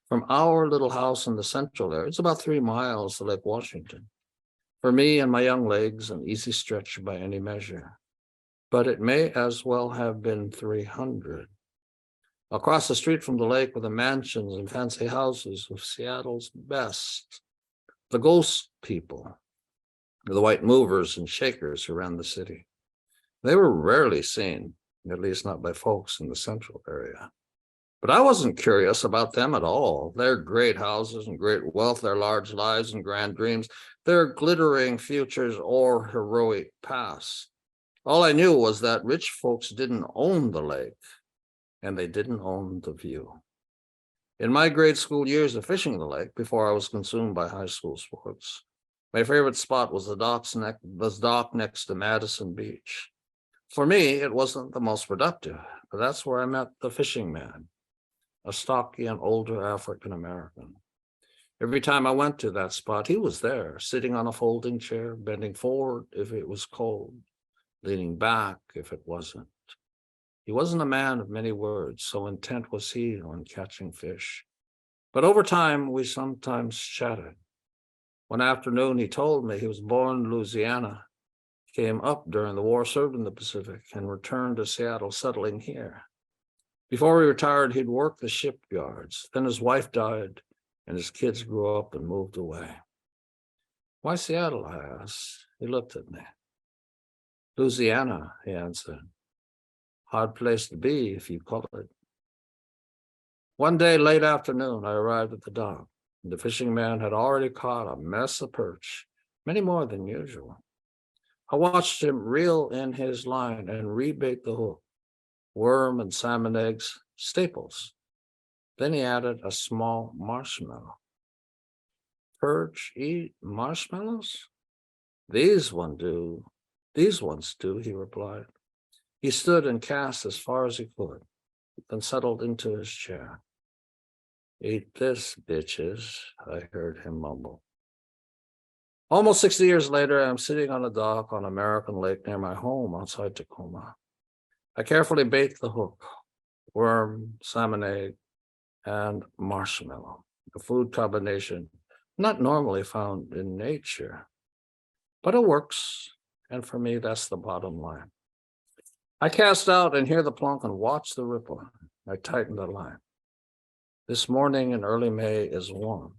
From our little house in the central area, it's about 3 miles to Lake Washington. For me and my young legs, an easy stretch by any measure. But it may as well have been 300. Across the street from the lake were the mansions and fancy houses of Seattle's best, the ghost people, the white movers and shakers who ran the city. They were rarely seen, at least not by folks in the central area. But I wasn't curious about them at all. Their great houses and great wealth, their large lives and grand dreams, their glittering futures or heroic past. All I knew was that rich folks didn't own the lake, and they didn't own the view. In my grade school years of fishing the lake, before I was consumed by high school sports, my favorite spot was the dock next to Madison Beach. For me, it wasn't the most productive, but that's where I met the fishing man, a stocky and older African-American. Every time I went to that spot, he was there, sitting on a folding chair, bending forward if it was cold, leaning back if it wasn't. He wasn't a man of many words, so intent was he on catching fish. But over time, we sometimes chatted. One afternoon, he told me he was born in Louisiana, came up during the war, served in the Pacific, and returned to Seattle, settling here. Before he retired, he'd worked the shipyards. Then his wife died, and his kids grew up and moved away. Why Seattle, I asked. He looked at me. Louisiana, he answered. Hard place to be, if you call it. One day, late afternoon, I arrived at the dock. The fishing man had already caught a mess of perch many more than usual. I watched him reel in his line and rebait the hook. Worm and salmon eggs, staples. Then he added a small marshmallow. Perch eat marshmallows? These ones do, he replied. He stood and cast as far as he could, then settled into his chair. Eat this, bitches, I heard him mumble. Almost 60 years later, I'm sitting on a dock on American Lake near my home outside Tacoma. I carefully bait the hook, worm, salmon egg, and marshmallow, a food combination not normally found in nature. But it works, and for me, that's the bottom line. I cast out and hear the plunk and watch the ripple. I tighten the line. This morning in early May is warm,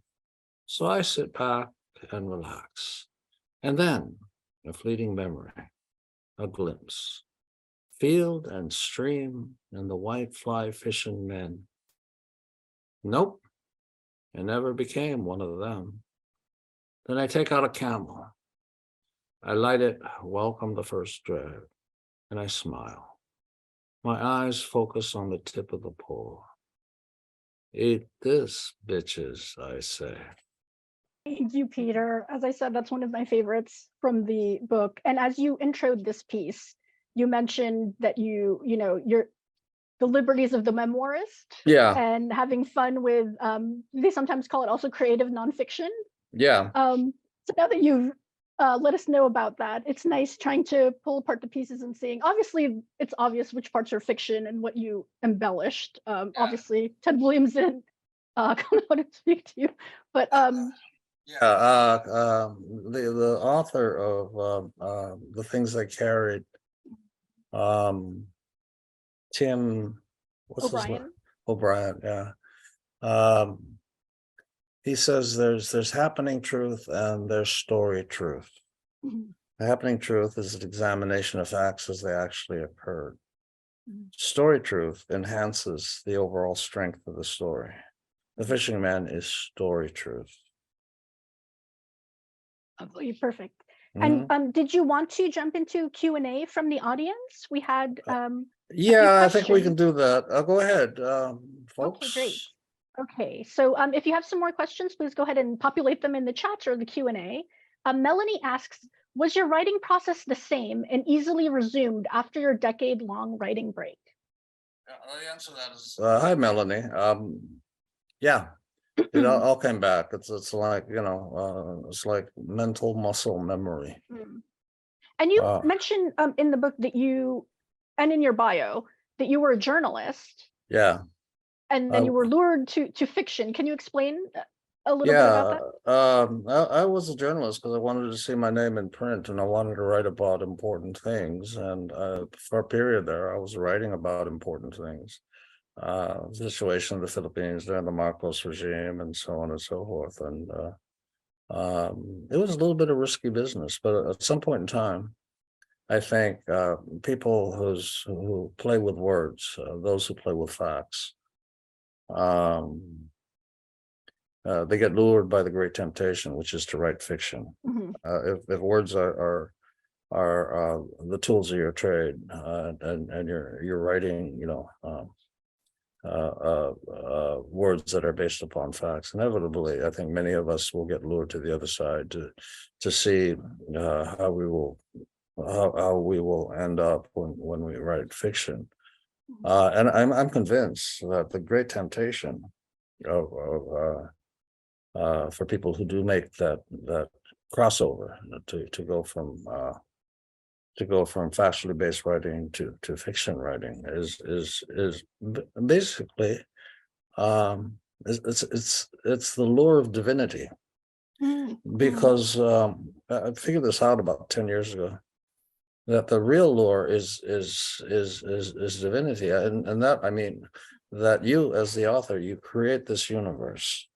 so I sit back and relax. And then, a fleeting memory, a glimpse. Field and stream and the white fly fishing men. Nope, I never became one of them. Then I take out a camel. I light it, welcome the first drag, and I smile. My eyes focus on the tip of the pole. Eat this, bitches, I say. Thank you, Peter. As I said, that's one of my favorites from the book. And as you introed this piece, you mentioned that you're the liberties of the memoirist. Yeah. And having fun with, they sometimes call it also creative nonfiction. Yeah. So now that you've let us know about that, it's nice trying to pull apart the pieces and seeing, obviously it's obvious which parts are fiction and what you embellished. Obviously Ted Williams didn't come out and speak to you, but the author of the things I carried, Tim, what's his name? O'Brien, yeah. He says there's happening truth and there's story truth. Mhm. The happening truth is an examination of facts as they actually occurred. Mhm. Story truth enhances the overall strength of the story. The Fishing Man is story truth. Absolutely perfect. Mhm. And did you want to jump into Q&A from the audience? We had Yeah, I think we can questions. do that. Go ahead, folks. Okay, great. Okay, so if you have some more questions, please go ahead and populate them in the chat or the Q&A. Melanie asks, was your writing process the same and easily resumed after your decade-long writing break? The answer to that is hi, Melanie. Yeah, it all came back. It's like, it's like mental muscle memory. And you mentioned in the book that and in your bio, that you were a journalist. Yeah. And then you were lured to fiction. Can you explain a little bit about that? I was a journalist because I wanted to see my name in print and I wanted to write about important things. And for a period there, I was writing about important things. The situation of the Philippines during the Marcos regime and so on and so forth. And it was a little bit of risky business, but at some point in time, I think people who play with words, those who play with facts, they get lured by the great temptation, which is to write fiction. If words are the tools of your trade, and you're writing, words that are based upon facts, inevitably, I think many of us will get lured to the other side to see how we will end up when we write fiction. And I'm convinced that the great temptation for people who do make that crossover to go from factually based writing to fiction writing is basically it's the lure of divinity. Because I figured this out about 10 years ago, that the real lure is divinity, and that, I mean, that you as the author, you create this universe,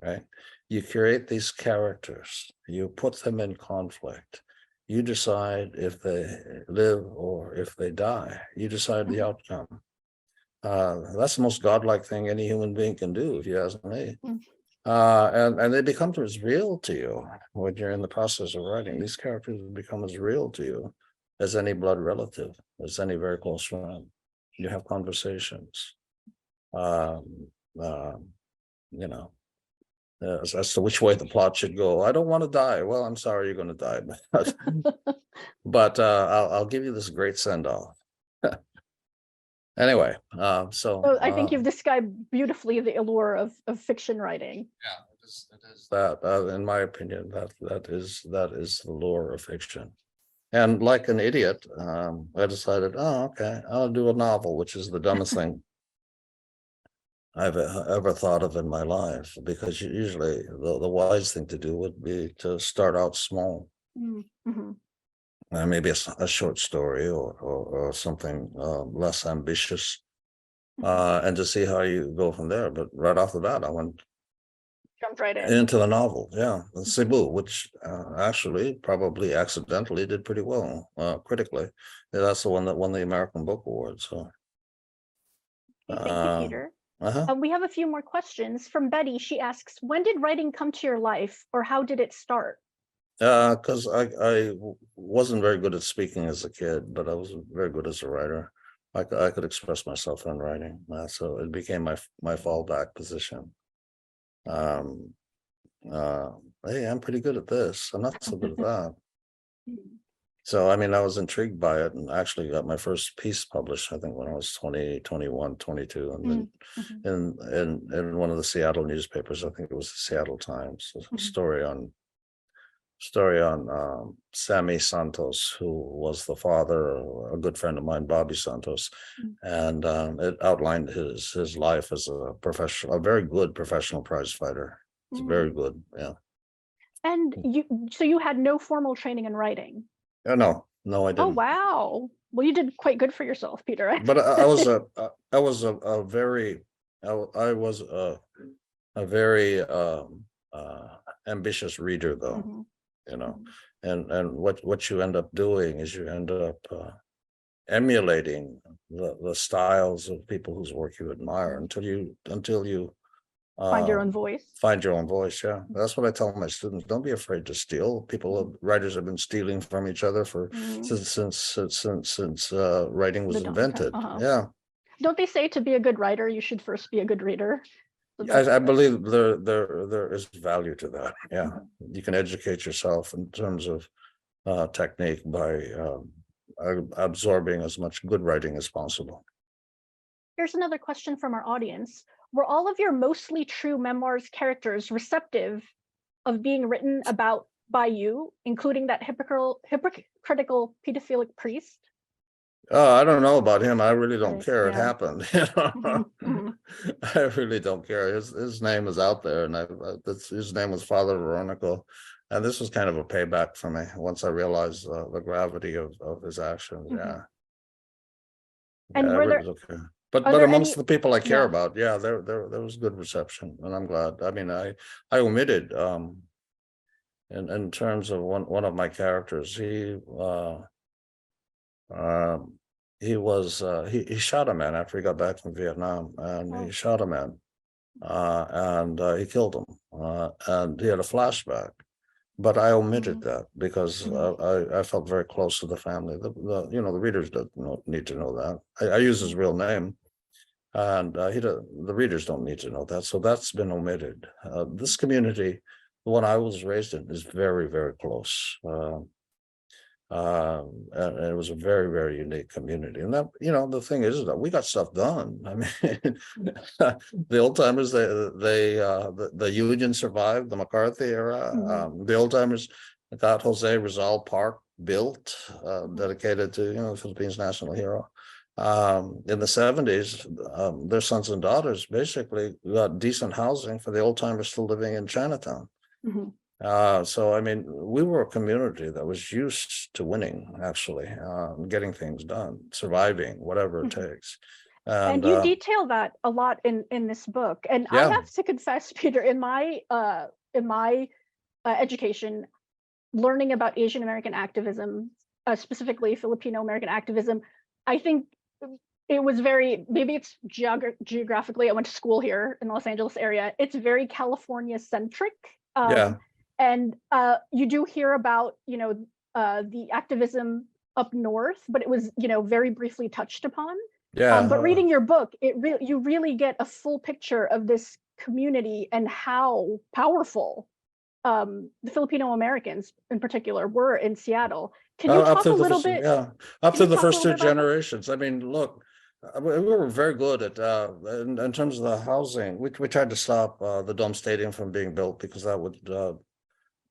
right? You create these characters, you put them in conflict, you decide if they live or if they die, you decide the outcome. That's the most godlike thing any human being can do, if you ask me. And they become as real to you when you're in the process of writing. These characters become as real to you as any blood relative, as any very close friend. You have conversations, um, um, you know, as to which way the plot should go. I don't want to die. Well, I'm sorry you're going to die, but I'll give you this great send off. Anyway, so So I think you've described beautifully the allure of fiction writing. yeah, it is that, in my opinion, that is the lure of fiction. And like an idiot, I decided, oh, okay, I'll do a novel, which is the dumbest thing I've ever thought of in my life, because usually the wise thing to do would be to start out small. Mm-hmm. Maybe a short story or something less ambitious, and to see how you go from there. But right off the bat, I went Jumped right in. into the novel, yeah, Cebu, which actually probably accidentally did pretty well critically. That's the one that won the American Book Award. So Okay, thank you, Peter. uh-huh. We have a few more questions from Betty. She asks, when did writing come to your life, or how did it start? Because I wasn't very good at speaking as a kid, but I was very good as a writer. I could express myself in writing, so it became my fallback position. Um, hey, I'm pretty good at this. I'm not so good at that. So, I mean, I was intrigued by it, and actually got my first piece published, I think, when I was 20, 21, 22, and then in one of the Seattle newspapers. I think it was the Seattle Times, a story on Sammy Santos, who was the father of a good friend of mine, Bobby Santos, and it outlined his life as a very good professional prize fighter. It's very good, yeah. And so you had no formal training in writing? No, I didn't. Oh wow! Well, you did quite good for yourself, Peter. But I was a very ambitious reader, though. And what you end up doing is you end up emulating the styles of people whose work you admire until you find your own voice. Find your own voice, yeah. That's what I tell my students. Don't be afraid to steal. Writers have been stealing from each other since writing was invented. Yeah. Don't they say to be a good writer, you should first be a good reader? I believe there is value to that. Yeah, you can educate yourself in terms of technique by absorbing as much good writing as possible. Here's another question from our audience. Were all of your mostly true memoirs characters receptive of being written about by you, including that hypocritical pedophilic priest? I don't know about him. I really don't care. Yeah. It happened. I really don't care. His name is out there, and his name was Father Veronica, and this was kind of a payback for me once I realized the gravity of his actions. Yeah. And were there? Okay. But amongst the people I care about, yeah, there was good reception, and I'm glad. I mean, I omitted in terms of one of my characters. He shot a man after he got back from Vietnam, and he shot a man, and he killed him, and he had a flashback. But I omitted that because I felt very close to the family. The readers don't need to know that. I use his real name, and the readers don't need to know that. So that's been omitted. This community, the one I was raised in, is very, very close. And it was a very, very unique community. And that, the thing is that we got stuff done. I mean, the old timers, the Union survived the McCarthy era. The old timers got Jose Rizal Park built, dedicated to the Philippines national hero. In the 70s, their sons and daughters basically got decent housing for the old timers still living in Chinatown. So, I mean, we were a community that was used to winning, actually, getting things done, surviving, whatever it takes. And you detail that a lot in this book. And I have to confess, Peter, in my education, learning about Asian American activism, specifically Filipino-American activism, I think it was very, maybe it's geographically, I went to school here in the Los Angeles area. It's very California centric. Yeah. And you do hear about, the activism up north, but it was, very briefly touched upon. Yeah. But reading your book, you really get a full picture of this community and how powerful the Filipino-Americans in particular were in Seattle. Can you talk a little bit? Yeah, up Can to you the talk a first little two bit about that? generations. I mean, look, we were very good at in terms of the housing. We tried to stop the Dome Stadium from being built because that would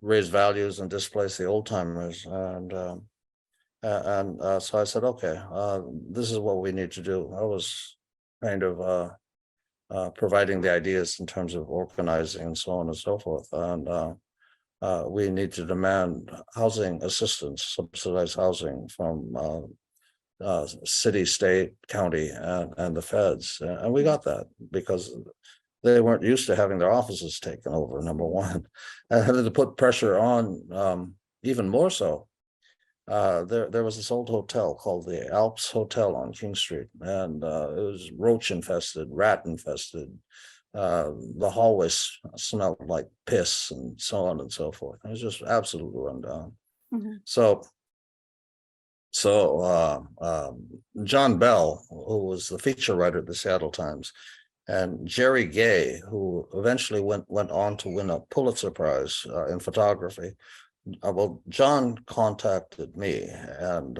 raise values and displace the old timers. And so I said, okay, this is what we need to do. I was kind of providing the ideas in terms of organizing and so on and so forth. And we need to demand housing assistance, subsidized housing from city, state, county, and the feds. And we got that because they weren't used to having their offices taken over, number one. And had to put pressure on even more so. There was this old hotel called the Alps Hotel on King Street, and it was roach infested, rat infested. The hallways smelled like piss and so on and so forth. It was just absolutely run down. So John Bell, who was the feature writer at the Seattle Times, and Jerry Gay, who eventually went on to win a Pulitzer Prize in photography. Well, John contacted me, and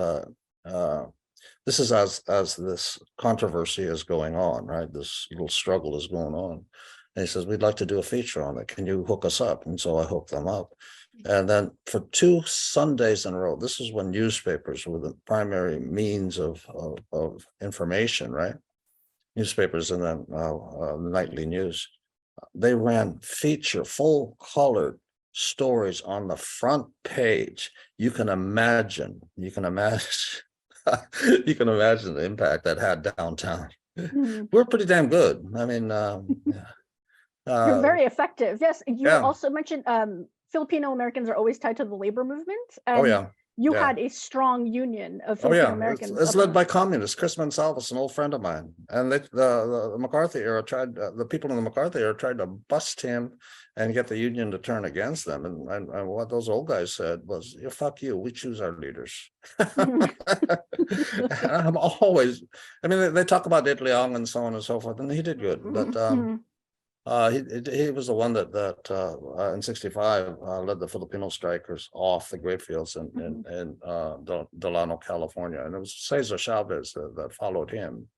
this is as this controversy is going on, right? This little struggle is going on. And he says, we'd like to do a feature on it. Can you hook us up? And so I hooked them up. And then for 2 Sundays in a row, this is when newspapers were the primary means of information, right? Newspapers and then the nightly news. They ran full colored stories on the front page. You can imagine you can imagine the impact that had downtown. We're pretty damn good. I mean, you're very effective. Yes, you yeah. also mentioned Filipino-Americans are always tied to the labor movement, and Oh yeah. you Yeah. had a strong union of Oh yeah, Filipino-Americans. it's led by communists. Chris Mansalvas, an old friend of mine, and the McCarthy era tried. The people in the McCarthy era tried to bust him and get the union to turn against them. And what those old guys said was, "Yeah, fuck you. We choose our leaders." I'm always. I mean, they talk about Ed Leong and so on and so forth, and he did good, but. He was the one that in '65 led the Filipino strikers off the grape fields in Delano, California, and it was Cesar Chavez that followed him.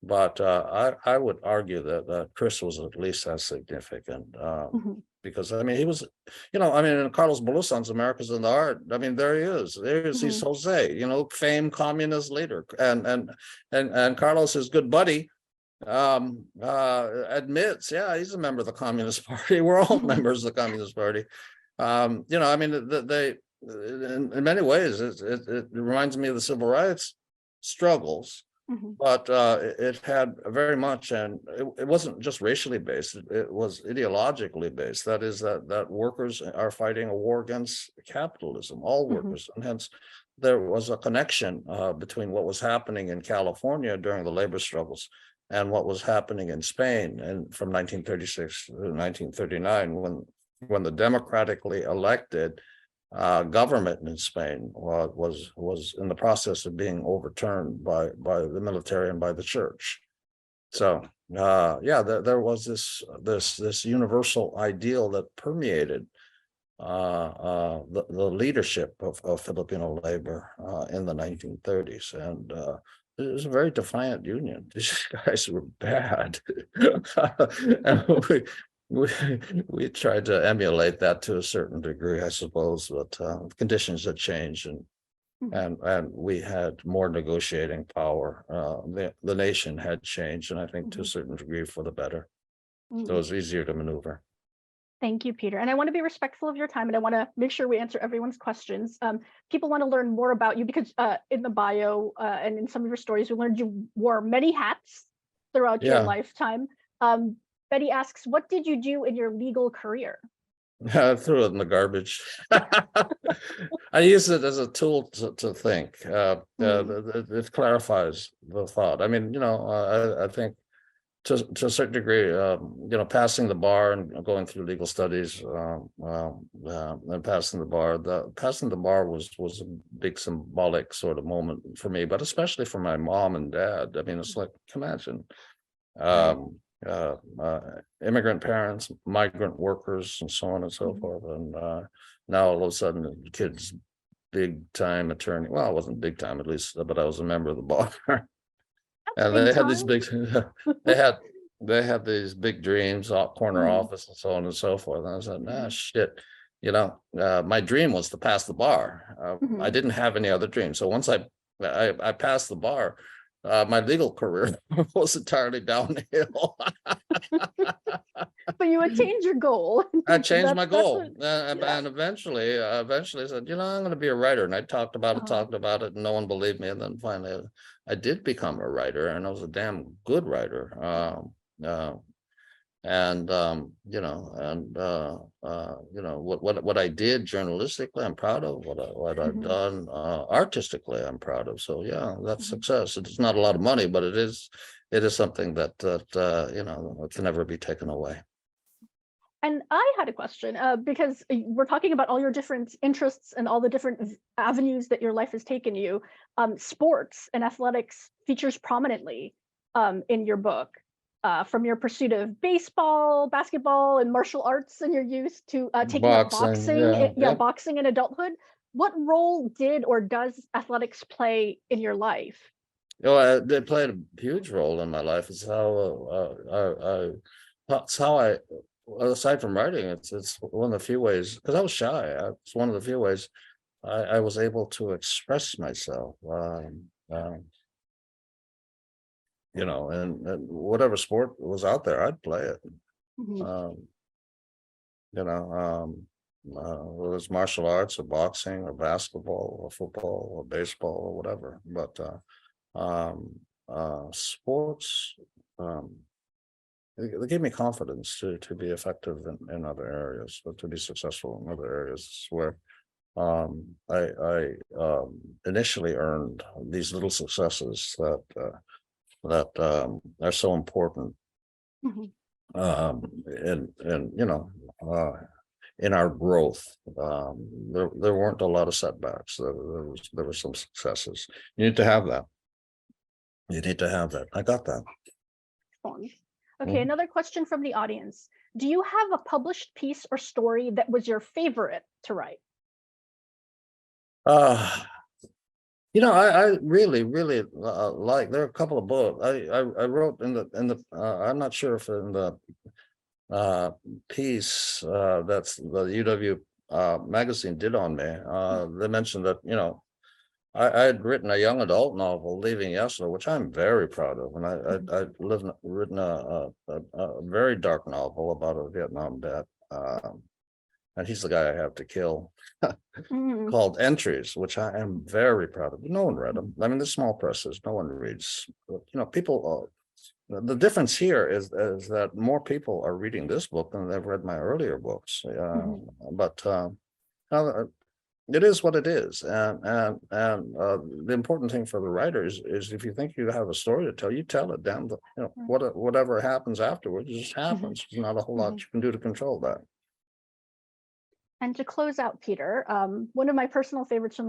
But I would argue that Chris was at least as significant because I mean he was, I mean, in Carlos Bulosan's America's in the Art. I mean, there he is. He's Jose, famed communist leader, and Carlos, his good buddy. Admits, yeah, he's a member of the Communist Party. We're all members of the Communist Party. I mean, they in many ways it reminds me of the civil rights struggles, but it had very much, and it wasn't just racially based, it was ideologically based. That is that workers are fighting a war against capitalism, all workers, and hence there was a connection between what was happening in California during the labor struggles and what was happening in Spain, and from 1936 to 1939, when the democratically elected government in Spain was in the process of being overturned by the military and by the church. So yeah, there was this universal ideal that permeated the leadership of Filipino labor in the 1930s, and it was a very defiant union. These guys were bad. And we tried to emulate that to a certain degree, I suppose, but conditions had changed, and we had more negotiating power. The nation had changed, and I think to a certain degree for the better. So it was easier to maneuver. Thank you, Peter. And I want to be respectful of your time, and I want to make sure we answer everyone's questions. People want to learn more about you because in the bio and in some of your stories, we learned you wore many hats throughout your lifetime. Betty asks, what did you do in your legal career? I threw it in the garbage. I use it as a tool to think. It clarifies the thought. I mean, I think to a certain degree, passing the bar and going through legal studies, and passing the bar was a big symbolic sort of moment for me, but especially for my mom and dad. I mean, it's like, imagine. Immigrant parents, migrant workers, and so on and so forth. And now all of a sudden, the kid's big time attorney. Well, I wasn't big time, at least, but I was a member of the bar. And they had these big, they had these big dreams, corner office, and so on and so forth. And I said, nah, shit. My dream was to pass the bar. I didn't have any other dreams. So once I passed the bar, my legal career was entirely downhill. But you attained your goal. I changed my goal, and eventually I said, I'm going to be a writer. And I talked about it, and no one believed me. And then finally, I did become a writer, and I was a damn good writer. What I did journalistically, I'm proud of. What I've done artistically, I'm proud of. So yeah, that's success. It's not a lot of money, but it is something that can never be taken away. And I had a question because we're talking about all your different interests and all the different avenues that your life has taken you. Sports and athletics features prominently in your book. From your pursuit of baseball, basketball, and martial arts in your youth to taking up boxing in adulthood. What role did or does athletics play in your life? They played a huge role in my life. It's how I, aside from writing, it's one of the few ways, because I was shy. It's one of the few ways I was able to express myself. And whatever sport was out there, I'd play it. Whether it's martial arts or boxing or basketball or football or baseball or whatever. But sports, they gave me confidence to be effective in other areas, but to be successful in other areas where I initially earned these little successes that are so important in our growth. There weren't a lot of setbacks. There were some successes. You need to have that. I got that. Okay, another question from the audience. Do you have a published piece or story that was your favorite to write? I really like. There are a couple of books I wrote in the. I'm not sure if in the piece that's the UW magazine did on me. They mentioned that I had written a young adult novel, Leaving Yesterday, which I'm very proud of, and I'd written a very dark novel about a Vietnam vet. And he's the guy I have to kill, called Entries, which I am very proud of. No one read them. I mean, the small presses, no one reads. People. The difference here is that more people are reading this book than they've read my earlier books. But it is what it is, and the important thing for the writer is if you think you have a story to tell, you tell it. Damn, whatever happens afterwards just happens. There's not a whole lot you can do to control that. And to close out, Peter, one of my personal favorites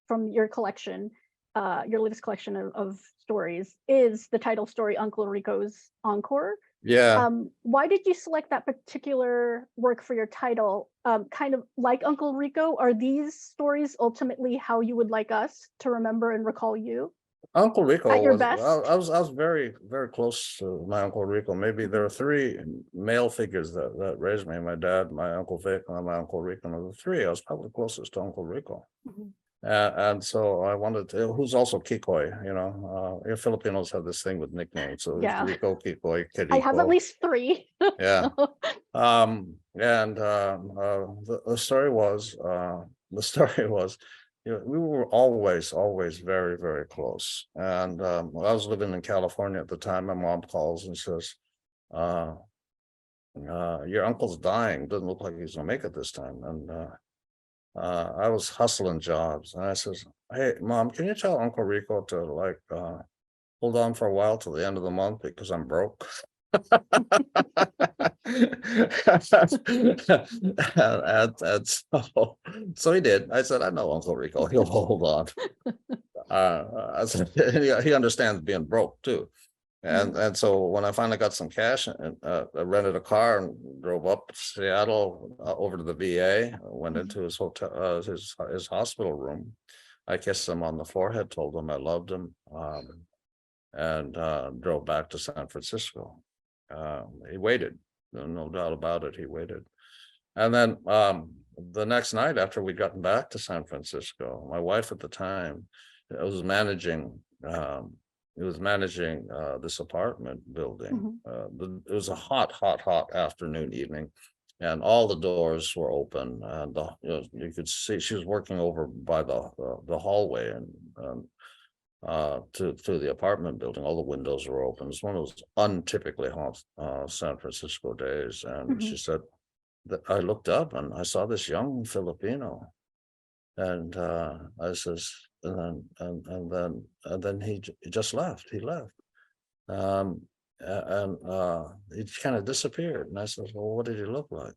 from your collection, your latest collection of stories, is the title story, Uncle Rico's Encore. Yeah. Why did you select that particular work for your title? Kind of like Uncle Rico, are these stories ultimately how you would like us to remember and recall you? Uncle Rico at your was, best? I was very, very close to my Uncle Rico. Maybe there are three male figures that raised me: my dad, my Uncle Vic, and my Uncle Rico. And of the three, I was probably closest to Uncle Rico. And so I wanted to, who's also Kikoy, Filipinos have this thing with nicknames. So it's Rico, Kikoy, Kirico. I have at least three. Yeah. The story was, we were always very, very close. And I was living in California at the time. My mom calls and says, your uncle's dying. Doesn't look like he's gonna make it this time. And I was hustling jobs, and I says, "Hey, Mom, can you tell Uncle Rico to like hold on for a while till the end of the month because I'm broke." And so he did. I said, "I know Uncle Rico. He'll hold on." I said, he understands being broke too. And so when I finally got some cash and I rented a car and drove up to Seattle over to the VA, went into his hotel, his hospital room. I kissed him on the forehead, told him I loved him, and drove back to San Francisco. He waited, no doubt about it. He waited, and then the next night after we'd gotten back to San Francisco, my wife at the time was managing. He was managing this apartment building. It was a hot afternoon, evening, and all the doors were open, and you could see she was working over by the hallway and to the apartment building. All the windows were open. It's one of those untypically hot San Francisco days, and she said that I looked up and I saw this young Filipino, and I says, and then he just left. He left, and he kind of disappeared. And I said, "Well, what did he look like?"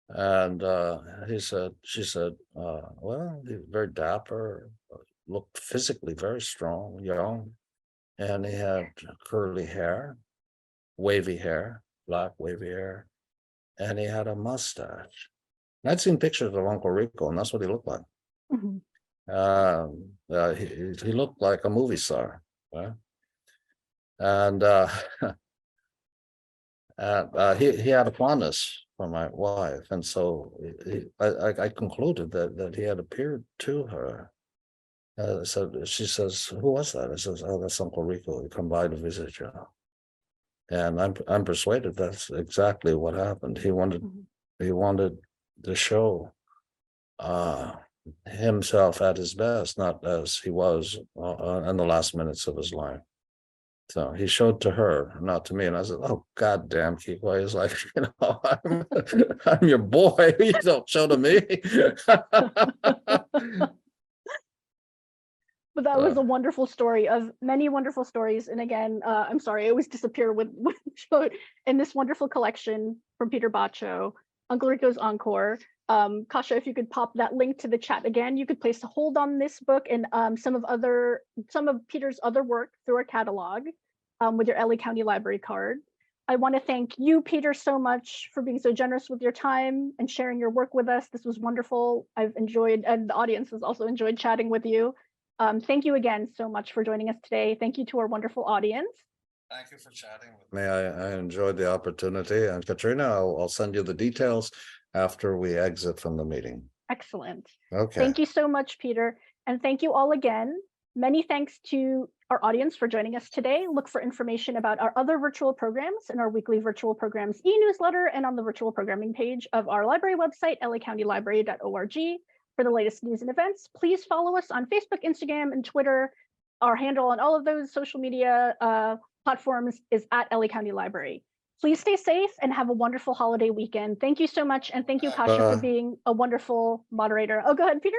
And she said, "Well, he was very dapper, looked physically very strong, young, and he had curly hair, wavy hair, black wavy hair, and he had a mustache." And I'd seen pictures of Uncle Rico, and that's what he looked like. He looked like a movie star, right? And he had a fondness for my wife, and so I concluded that he had appeared to her. So she says, "Who was that?" I says, "Oh, that's Uncle Rico. He come by to visit you." And I'm persuaded that's exactly what happened. He wanted to show himself at his best, not as he was in the last minutes of his life. So he showed to her, not to me. And I said, "Oh, God damn, Kiko." He's like, I'm your boy. You don't show to me. But that was a wonderful story of many wonderful stories. And again, I'm sorry, I always disappear with in this wonderful collection from Peter Bacho, Uncle Rico's Encore. Kasha, if you could pop that link to the chat again, you could place a hold on this book and some of Peter's other work through our catalog with your LA County Library card. I want to thank you, Peter, so much for being so generous with your time and sharing your work with us. This was wonderful. I've enjoyed, and the audience has also enjoyed chatting with you. Thank you again so much for joining us today. Thank you to our wonderful audience. Thank you for chatting with me. I enjoyed the opportunity. And Katrina, I'll send you the details after we exit from the meeting. Excellent. Okay. Thank you so much, Peter. And thank you all again. Many thanks to our audience for joining us today. Look for information about our other virtual programs in our weekly virtual programs e-newsletter and on the virtual programming page of our library website, lacountylibrary.org. For the latest news and events, please follow us on Facebook, Instagram, and Twitter. Our handle on all of those social media platforms is at LA County Library. Please stay safe and have a wonderful holiday weekend. Thank you so much. And thank you, Kasha, for being a wonderful moderator. Oh, go ahead, Peter.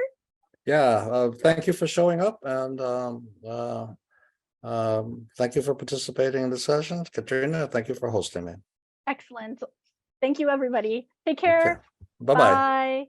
Yeah, thank you for showing up, and thank you for participating in the session. Katrina, thank you for hosting me. Excellent. Thank you, everybody. Take care. Okay. Bye-bye. Bye.